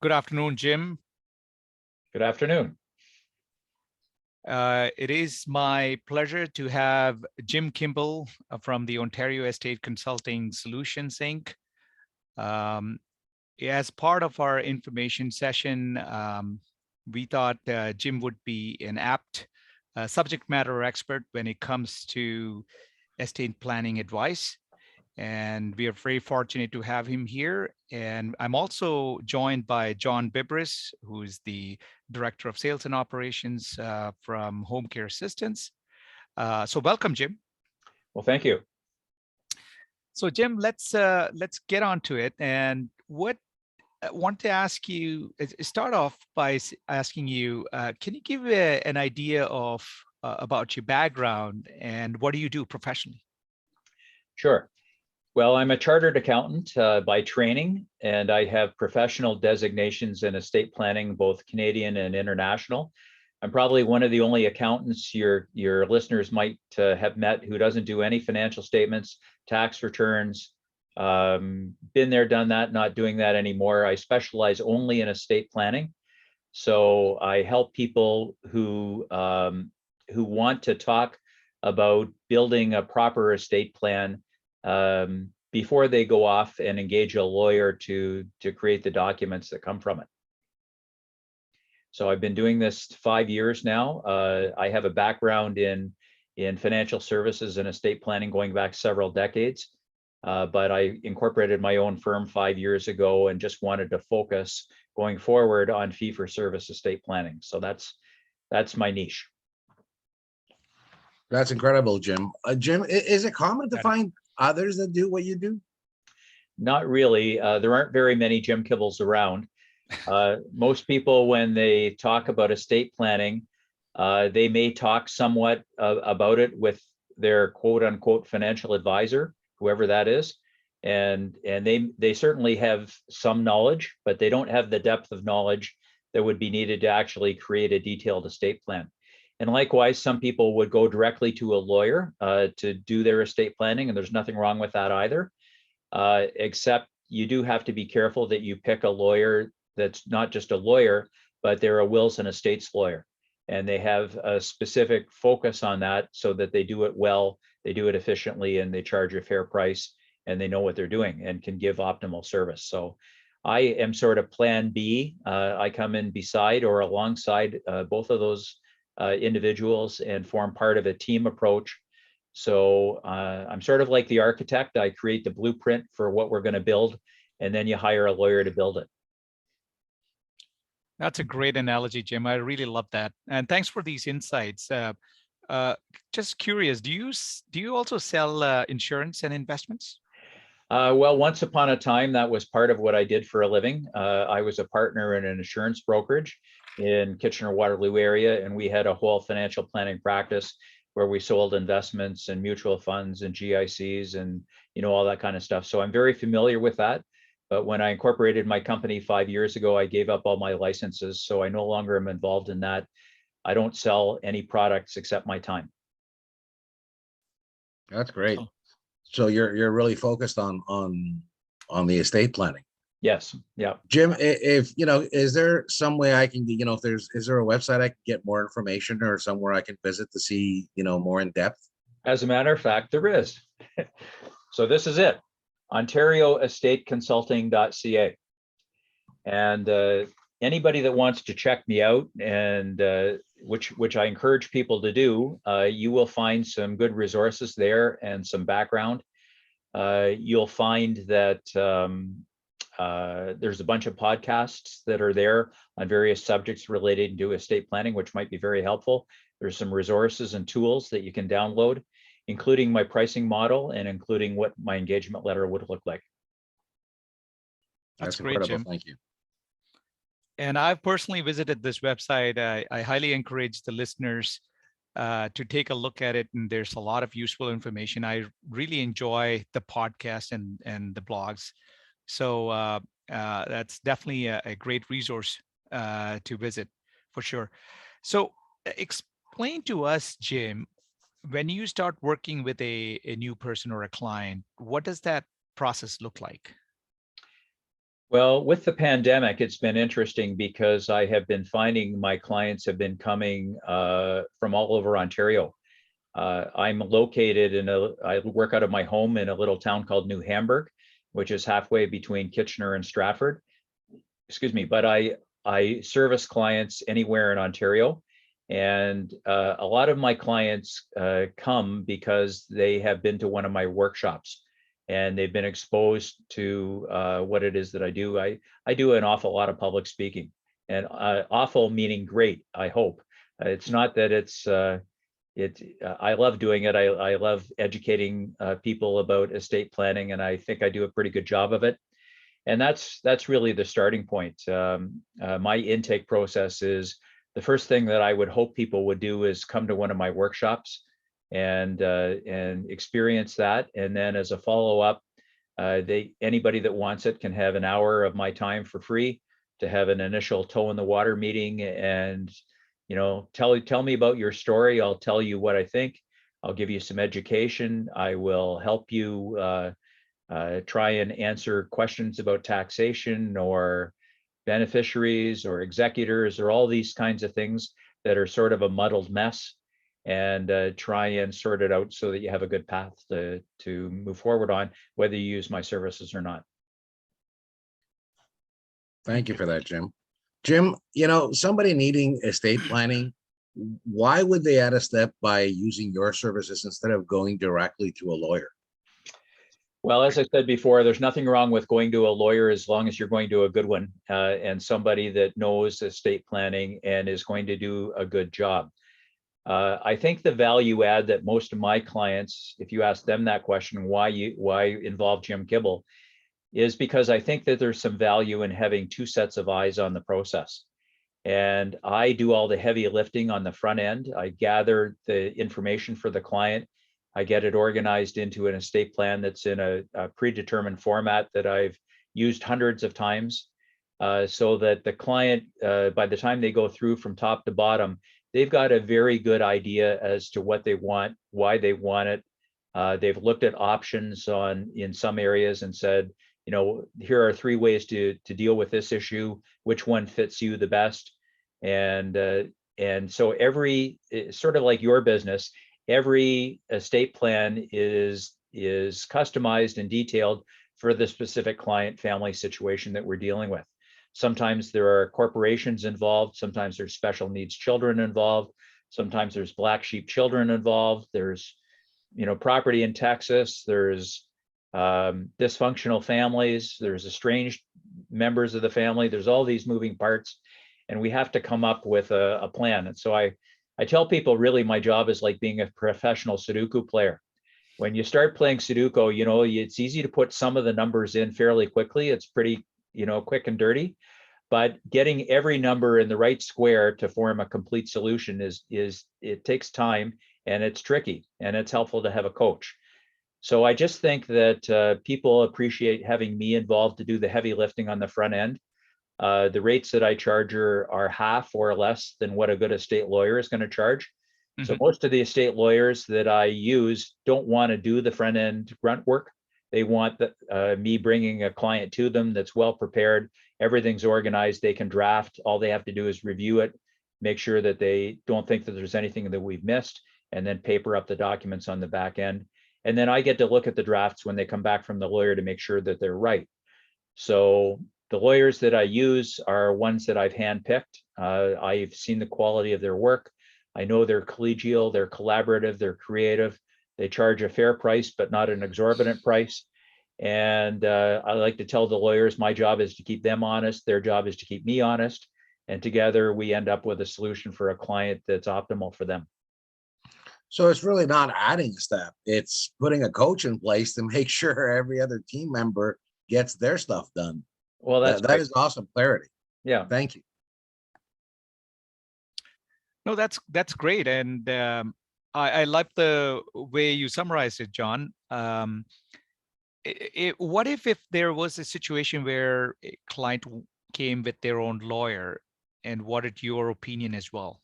Good afternoon, Jim. Good afternoon. It is my pleasure to have Jim Kibble from the Ontario Estate Consulting Solutions, Inc. As part of our information session, we thought Jim would be an apt subject matter expert when it comes to estate planning advice. And we are very fortunate to have him here. And I'm also joined by John Bibris, who is the Director of Sales and Operations from Home Care Assistance. So welcome, Jim. Well, thank you. So Jim, let's get on to it. And what I want to ask you, start off by asking you, can you give an idea of about your background and what do you do professionally? Sure. Well, I'm a chartered accountant by training, and I have professional designations in estate planning, both Canadian and international. I'm probably one of the only accountants your listeners might have met who doesn't do any financial statements, tax returns, been there, done that, not doing that anymore. I specialize only in estate planning. So I help people who want to talk about building a proper estate plan before they go off and engage a lawyer to create the documents that come from it. So I've been doing this 5 years now. I have a background in financial services and estate planning going back several decades, but I incorporated my own firm 5 years ago and just wanted to focus going forward on fee-for-service estate planning. So that's my niche. That's incredible, Jim. Jim, is it common to find others that do what you do? Not really. There aren't very many Jim Kibbles around. Most people, when they talk about estate planning, they may talk somewhat about it with their quote unquote financial advisor, whoever that is. And they certainly have some knowledge, but they don't have the depth of knowledge that would be needed to actually create a detailed estate plan. And likewise, some people would go directly to a lawyer to do their estate planning, and there's nothing wrong with that either, except you do have to be careful that you pick a lawyer that's not just a lawyer, but they're a wills and estates lawyer. And they have a specific focus on that so that they do it well, they do it efficiently, and they charge a fair price, and they know what they're doing and can give optimal service. So I am sort of plan B. I come in beside or alongside both of those individuals and form part of a team approach. So I'm sort of like the architect. I create the blueprint for what we're going to build, and then you hire a lawyer to build it. That's a great analogy, Jim. I really love that. And thanks for these insights. Just curious, do you also sell insurance and investments? Well, once upon a time, that was part of what I did for a living. I was a partner in an insurance brokerage in Kitchener-Waterloo area, and we had a whole financial planning practice where we sold investments and mutual funds and GICs and all that kind of stuff. So I'm very familiar with that. But when I incorporated my company 5 years ago, I gave up all my licenses, so I no longer am involved in that. I don't sell any products except my time. That's great. So you're really focused on the estate planning. Yes. Yeah. Jim, if is there some way I can, is there a website I can get more information or somewhere I can visit to see, more in depth? As a matter of fact, there is. So this is it, ontarioestateconsulting.ca. And anybody that wants to check me out, and which I encourage people to do, you will find some good resources there and some background. You'll find that there's a bunch of podcasts that are there on various subjects related to estate planning, which might be very helpful. There's some resources and tools that you can download, including my pricing model and including what my engagement letter would look like. That's great, Jim. Thank you. And I've personally visited this website. I highly encourage the listeners to take a look at it. And there's a lot of useful information. I really enjoy the podcast and the blogs. So that's definitely a great resource to visit for sure. So explain to us, Jim, when you start working with a new person or a client, what does that process look like? Well, with the pandemic, it's been interesting because I have been finding my clients have been coming from all over Ontario. I'm located I work out of my home in a little town called New Hamburg, which is halfway between Kitchener and Stratford. Excuse me, but I service clients anywhere in Ontario. And a lot of my clients come because they have been to one of my workshops and they've been exposed to what it is that I do. I do an awful lot of public speaking, and awful meaning great, I hope. It's not that I love doing it. I love educating people about estate planning, and I think I do a pretty good job of it. And that's really the starting point. My intake process is the first thing that I would hope people would do is come to one of my workshops and experience that. And then as a follow-up, anybody that wants it can have an hour of my time for free to have an initial toe in the water meeting, and tell me about your story. I'll tell you what I think. I'll give you some education. I will help you try and answer questions about taxation or beneficiaries or executors or all these kinds of things that are sort of a muddled mess, and try and sort it out so that you have a good path to move forward on, whether you use my services or not. Thank you for that, Jim. Jim, somebody needing estate planning, why would they add a step by using your services instead of going directly to a lawyer? Well, as I said before, there's nothing wrong with going to a lawyer as long as you're going to a good one, and somebody that knows estate planning and is going to do a good job. I think the value add that most of my clients, if you ask them that question, why involve Jim Kibble, is because I think that there's some value in having two sets of eyes on the process. And I do all the heavy lifting on the front end. I gather the information for the client. I get it organized into an estate plan that's in a predetermined format that I've used hundreds of times, so that the client, by the time they go through from top to bottom, they've got a very good idea as to what they want, why they want it. They've looked at options in some areas and said, here are 3 ways to deal with this issue. Which one fits you the best? And so sort of like your business, every estate plan is customized and detailed for the specific client family situation that we're dealing with. Sometimes there are corporations involved. Sometimes there's special needs children involved. Sometimes there's black sheep children involved. There's, property in Texas. There's dysfunctional families. There's estranged members of the family. There's all these moving parts, and we have to come up with a plan. And so I tell people, really, my job is like being a professional Sudoku player. When you start playing Sudoku, it's easy to put some of the numbers in fairly quickly. It's pretty, quick and dirty. But getting every number in the right square to form a complete solution it takes time, and it's tricky, and it's helpful to have a coach. So I just think that people appreciate having me involved to do the heavy lifting on the front end. The rates that I charge are half or less than what a good estate lawyer is going to charge. Mm-hmm. So most of the estate lawyers that I use don't want to do the front end grunt work. They want me bringing a client to them that's well prepared. Everything's organized. They can draft. All they have to do is review it, make sure that they don't think that there's anything that we've missed, and then paper up the documents on the back end. And then I get to look at the drafts when they come back from the lawyer to make sure that they're right. So the lawyers that I use are ones that I've handpicked. I've seen the quality of their work. I know they're collegial, they're collaborative, they're creative. They charge a fair price, but not an exorbitant price. And I like to tell the lawyers, my job is to keep them honest. Their job is to keep me honest. And together we end up with a solution for a client that's optimal for them. So it's really not adding a step. It's putting a coach in place to make sure every other team member gets their stuff done. Well, that is awesome clarity. Yeah. Thank you. No, that's great. And I like the way you summarized it, John. What if there was a situation where a client came with their own lawyer, and what is your opinion as well?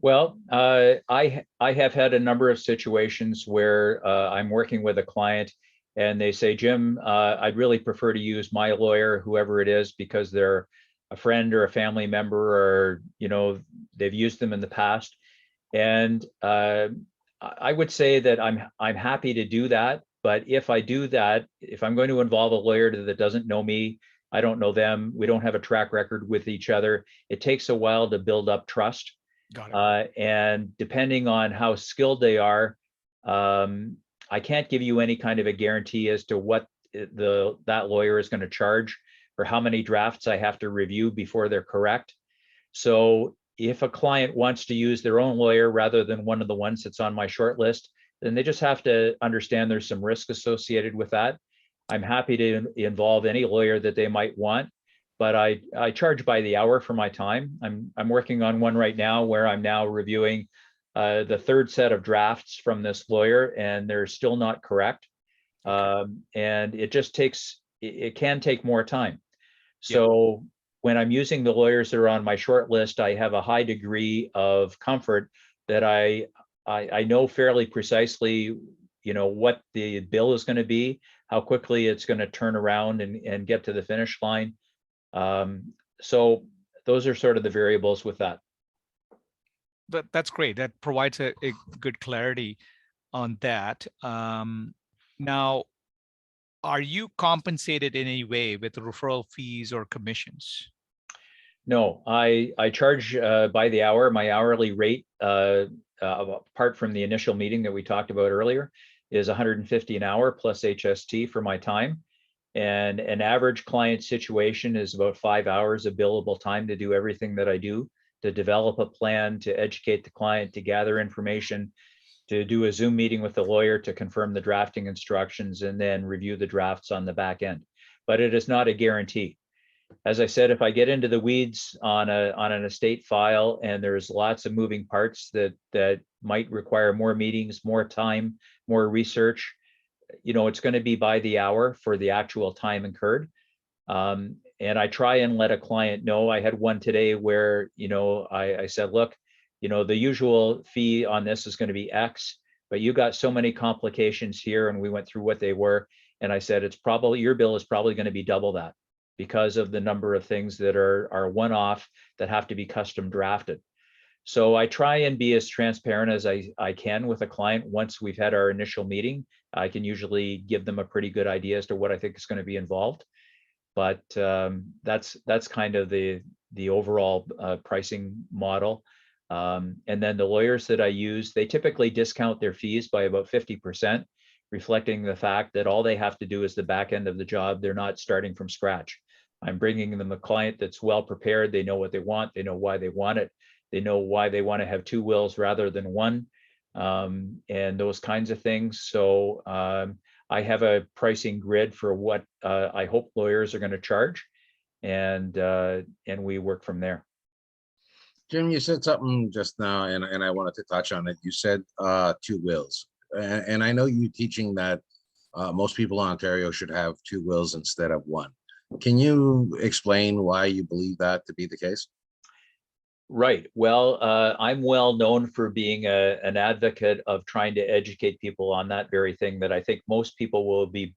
Well, I have had a number of situations where I'm working with a client and they say, Jim, I'd really prefer to use my lawyer, whoever it is, because they're a friend or a family member, or, you know, they've used them in the past. And I would say that I'm happy to do that. But if I do that, if I'm going to involve a lawyer that doesn't know me, I don't know them, we don't have a track record with each other, it takes a while to build up trust. Got it. And depending on how skilled they are, I can't give you any kind of a guarantee as to what that lawyer is going to charge, or how many drafts I have to review before they're correct. So if a client wants to use their own lawyer rather than one of the ones that's on my short list, then they just have to understand there's some risk associated with that. I'm happy to involve any lawyer that they might want, but I charge by the hour for my time. I'm working on one right now where I'm now reviewing the third set of drafts from this lawyer, and they're still not correct. And it just takes, it can take more time. So when I'm using the lawyers that are on my short list, I have a high degree of comfort that I know fairly precisely, you know, what the bill is going to be, how quickly it's going to turn around and get to the finish line. So those are sort of the variables with that. That's great. That provides a good clarity on that. Now, are you compensated in any way with referral fees or commissions? No, I charge by the hour. My hourly rate, apart from the initial meeting that we talked about earlier, is 150 an hour plus HST for my time. And an average client situation is about 5 hours of billable time to do everything that I do, to develop a plan, to educate the client, to gather information, to do a Zoom meeting with the lawyer to confirm the drafting instructions, and then review the drafts on the back end. But it is not a guarantee. As I said, if I get into the weeds on an estate file and there's lots of moving parts that might require more meetings, more time, more research, you know, it's going to be by the hour for the actual time incurred. And I try and let a client know. I had one today where, you know, I said, look, you know, the usual fee on this is going to be X, but you got so many complications here, and we went through what they were. And I said, it's probably, your bill is probably going to be double that, because of the number of things that are one-off that have to be custom drafted. So I try and be as transparent as I can with a client. Once we've had our initial meeting, I can usually give them a pretty good idea as to what I think is going to be involved. But that's kind of the overall pricing model. And then the lawyers that I use, they typically discount their fees by about 50%, reflecting the fact that all they have to do is the back end of the job. They're not starting from scratch. I'm bringing them a client that's well prepared. They know what they want. They know why they want it. They know why they want to have two wills rather than one, and those kinds of things. So I have a pricing grid for what I hope lawyers are going to charge, and we work from there. Jim, you said something just now, and I wanted to touch on it. You said two wills, and I know you teaching that most people in Ontario should have two wills instead of one. Can you explain why you believe that to be the case? Right. Well, I'm well known for being an advocate of trying to educate people on that very thing, that I think most people will be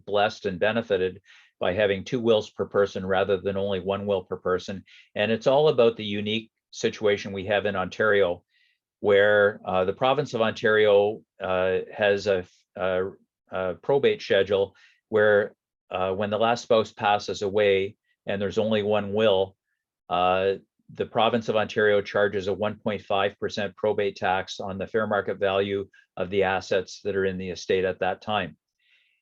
blessed and benefited by having two wills per person rather than only one will per person. And it's all about the unique situation we have in Ontario, where the province of Ontario has a probate schedule where when the last spouse passes away and there's only one will, the province of Ontario charges a 1.5% probate tax on the fair market value of the assets that are in the estate at that time.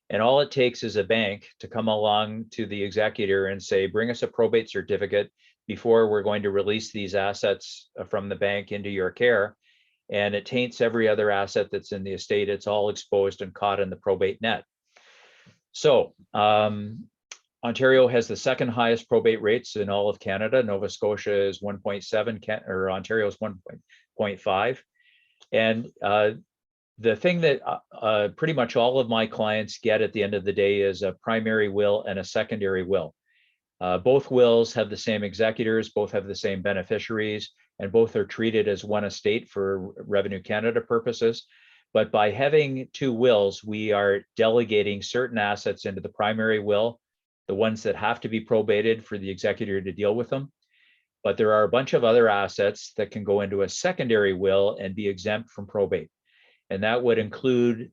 And all it takes is a bank to come along to the executor and say, bring us a probate certificate before we're going to release these assets from the bank into your care. And it taints every other asset that's in the estate. It's all exposed and caught in the probate net. So Ontario has the second highest probate rates in all of Canada. Nova Scotia is 1.7, or Ontario is 1.5. And the thing that pretty much all of my clients get at the end of the day is a primary will and a secondary will. Both wills have the same executors, both have the same beneficiaries, and both are treated as one estate for Revenue Canada purposes. But by having two wills, we are delegating certain assets into the primary will, the ones that have to be probated for the executor to deal with them. But there are a bunch of other assets that can go into a secondary will and be exempt from probate. And that would include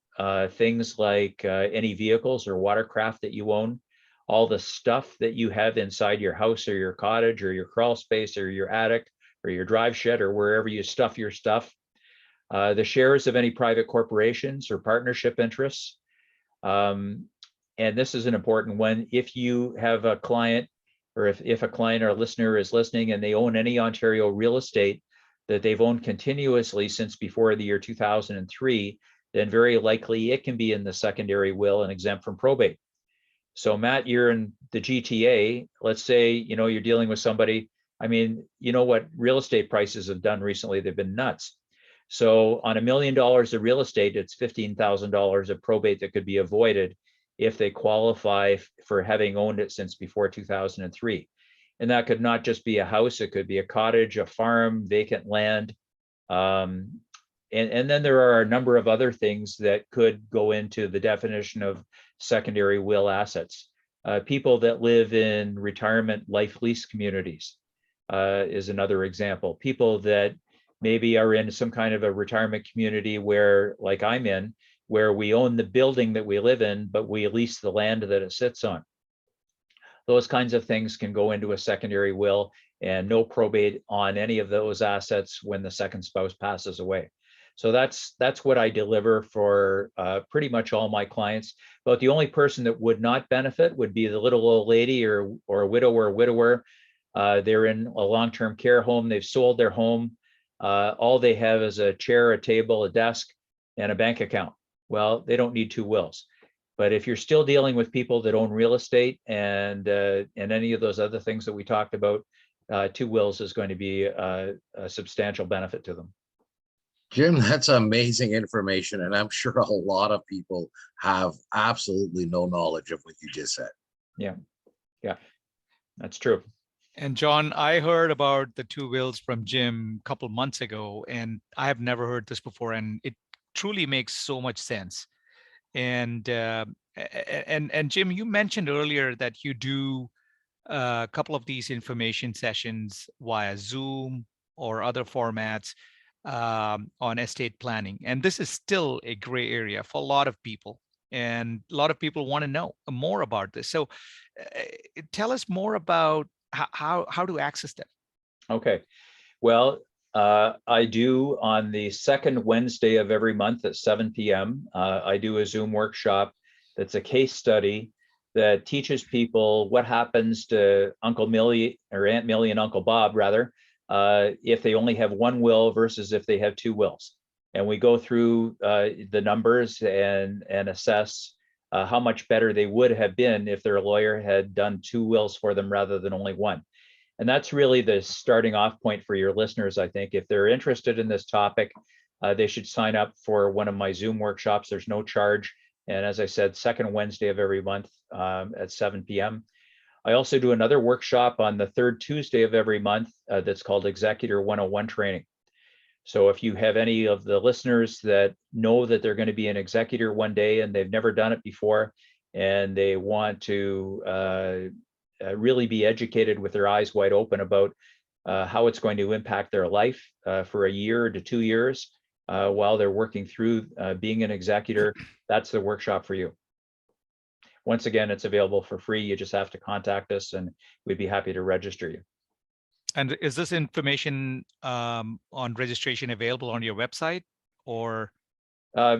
things like any vehicles or watercraft that you own, all the stuff that you have inside your house or your cottage or your crawl space or your attic or your drive shed or wherever you stuff your stuff, the shares of any private corporations or partnership interests. And this is an important one. If you have a client, or if a client or listener is listening and they own any Ontario real estate that they've owned continuously since before the year 2003, then very likely it can be in the secondary will and exempt from probate. So Matt, you're in the GTA. Let's say, you're dealing with somebody. I mean, you know what real estate prices have done recently? They've been nuts. So on $1 million of real estate, it's $15,000 of probate that could be avoided if they qualify for having owned it since before 2003. And that could not just be a house, it could be a cottage, a farm, vacant land. And then there are a number of other things that could go into the definition of secondary will assets. People that live in retirement life lease communities is another example. People that maybe are in some kind of a retirement community where, like I'm in, where we own the building that we live in, but we lease the land that it sits on. Those kinds of things can go into a secondary will and no probate on any of those assets when the second spouse passes away. So that's what I deliver for pretty much all my clients. But the only person that would not benefit would be the little old lady or a widower or widower. They're in a long-term care home. They've sold their home. All they have is a chair, a table, a desk, and a bank account. Well, they don't need two wills. But if you're still dealing with people that own real estate and any of those other things that we talked about, two wills is going to be a substantial benefit to them. Jim, that's amazing information. And I'm sure a lot of people have absolutely no knowledge of what you just said. Yeah, that's true. And John, I heard about the two wills from Jim a couple months ago, and I have never heard this before, and it truly makes so much sense. And Jim, you mentioned earlier that you do a couple of these information sessions via Zoom or other formats on estate planning, and this is still a gray area for a lot of people, and a lot of people want to know more about this. So, tell us more about how to access them. Okay, well, I do on the second Wednesday of every month at 7 p.m. I do a Zoom workshop that's a case study that teaches people what happens to Uncle Millie or Aunt Millie and Uncle Bob, rather, if they only have one will versus if they have two wills. And we go through the numbers and assess how much better they would have been if their lawyer had done two wills for them rather than only one. And that's really the starting off point for your listeners, I think. If they're interested in this topic, they should sign up for one of my Zoom workshops. There's no charge. And as I said, second Wednesday of every month at 7 p.m. I also do another workshop on the third Tuesday of every month that's called Executor 101 Training. So if you have any of the listeners that know that they're going to be an executor one day and they've never done it before, and they want to really be educated with their eyes wide open about how it's going to impact their life for a year to 2 years while they're working through being an executor, that's the workshop for you. Once again, it's available for free. You just have to contact us and we'd be happy to register you. And is this information on registration available on your website or?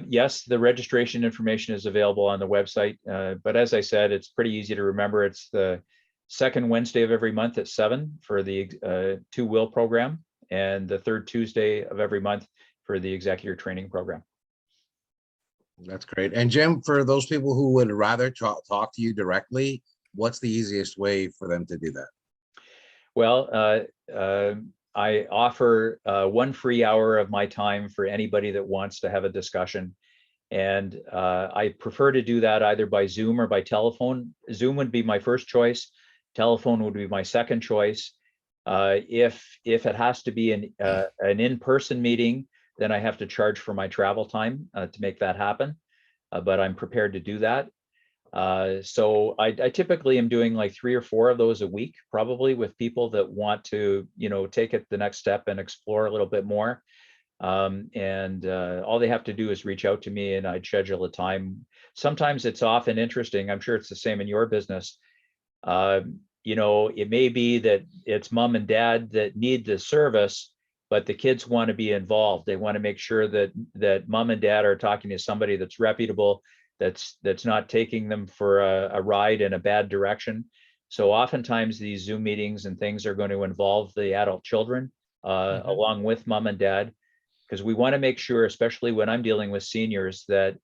Yes, the registration information is available on the website. But as I said, it's pretty easy to remember. It's the second Wednesday of every month at 7 for the two will program, and the third Tuesday of every month for the executor training program. That's great. And Jim, for those people who would rather talk to you directly, what's the easiest way for them to do that? Well, I offer 1 free hour of my time for anybody that wants to have a discussion. And I prefer to do that either by Zoom or by telephone. Zoom would be my first choice. Telephone would be my second choice. If it has to be an in-person meeting, then I have to charge for my travel time to make that happen. But I'm prepared to do that. So I typically am doing like 3 or 4 of those a week, probably, with people that want to, take it the next step and explore a little bit more. And all they have to do is reach out to me, and I'd schedule a time. Sometimes it's often interesting. I'm sure it's the same in your business. It may be that it's mom and dad that need the service, but the kids want to be involved. They want to make sure that mom and dad are talking to somebody that's reputable, that's not taking them for a ride in a bad direction. So oftentimes these Zoom meetings and things are going to involve the adult children along with mom and dad, because we want to make sure, especially when I'm dealing with seniors, that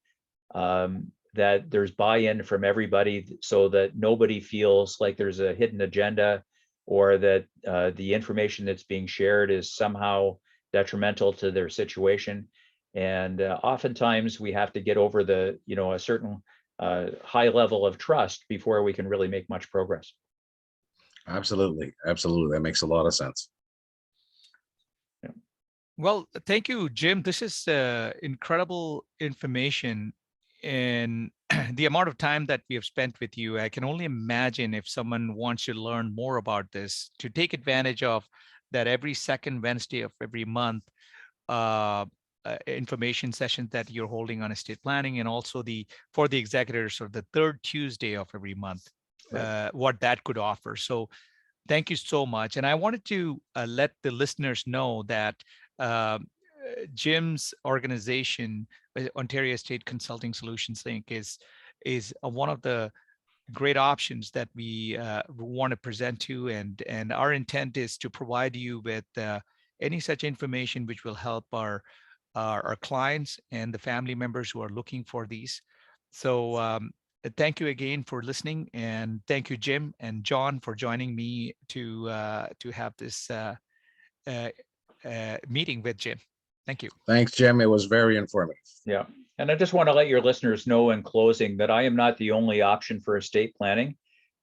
that there's buy-in from everybody, so that nobody feels like there's a hidden agenda, or that the information that's being shared is somehow detrimental to their situation. And oftentimes we have to get over a certain high level of trust before we can really make much progress. Absolutely. Absolutely. That makes a lot of sense. Yeah. Well, thank you, Jim. This is incredible information. And the amount of time that we have spent with you, I can only imagine, if someone wants to learn more about this, to take advantage of that every second Wednesday of every month information session that you're holding on estate planning, and also for the executors, or the third Tuesday of every month, Right. what that could offer. So thank you so much. And I wanted to let the listeners know that Jim's organization, Ontario State Consulting Solutions Inc., is one of the great options that we want to present to, and our intent is to provide you with any such information which will help our clients and the family members who are looking for these. So thank you again for listening, and thank you, Jim and John, for joining me to have this meeting with Jim. Thank you. Thanks, Jim. It was very informative. Yeah. And I just want to let your listeners know in closing that I am not the only option for estate planning.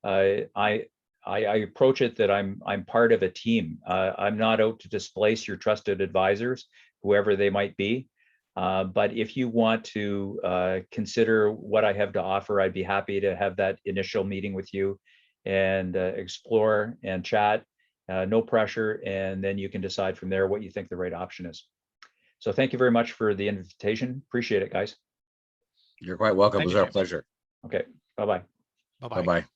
I approach it that I'm part of a team. I'm not out to displace your trusted advisors, whoever they might be. But if you want to consider what I have to offer, I'd be happy to have that initial meeting with you and explore and chat. No pressure. And then you can decide from there what you think the right option is. So thank you very much for the invitation. Appreciate it, guys. You're quite welcome. Thank It was you, our Jim. pleasure. Okay. Bye-bye. Bye-bye. Bye-bye.